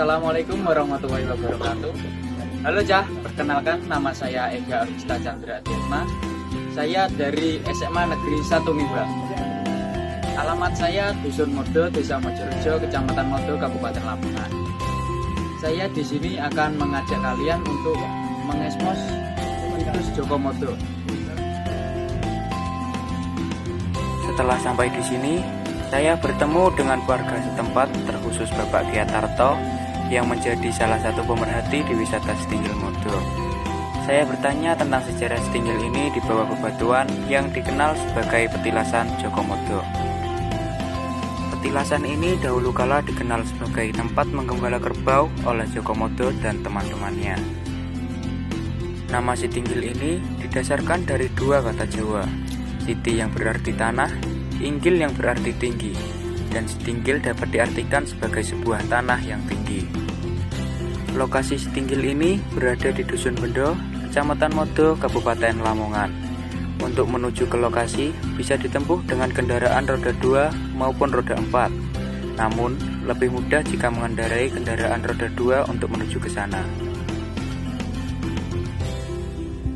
Assalamualaikum warahmatullahi wabarakatuh. Halo Cah, perkenalkan nama saya Ega Agista Chandra Adiatma. Saya dari SMA Negeri 1 Mimba. Alamat saya Dusun Modo, Desa Mojorejo, Kecamatan Modo, Kabupaten Lamongan. Saya di sini akan mengajak kalian untuk mengekspos situs Joko Modo. Setelah sampai di sini, saya bertemu dengan warga setempat, terkhusus Bapak Giatarto yang menjadi salah satu pemerhati di wisata Setinggil Modo. Saya bertanya tentang sejarah Setinggil ini di bawah bebatuan yang dikenal sebagai Petilasan Joko Modo. Petilasan ini dahulu kala dikenal sebagai tempat menggembala kerbau oleh Joko Modo dan teman-temannya. Nama Setinggil ini didasarkan dari dua kata Jawa, Siti yang berarti tanah, Inggil yang berarti tinggi, dan Setinggil dapat diartikan sebagai sebuah tanah yang tinggi. Lokasi Setinggil ini berada di Dusun Bendo, Kecamatan Modo, Kabupaten Lamongan. Untuk menuju ke lokasi bisa ditempuh dengan kendaraan roda 2 maupun roda 4. Namun, lebih mudah jika mengendarai kendaraan roda 2 untuk menuju ke sana.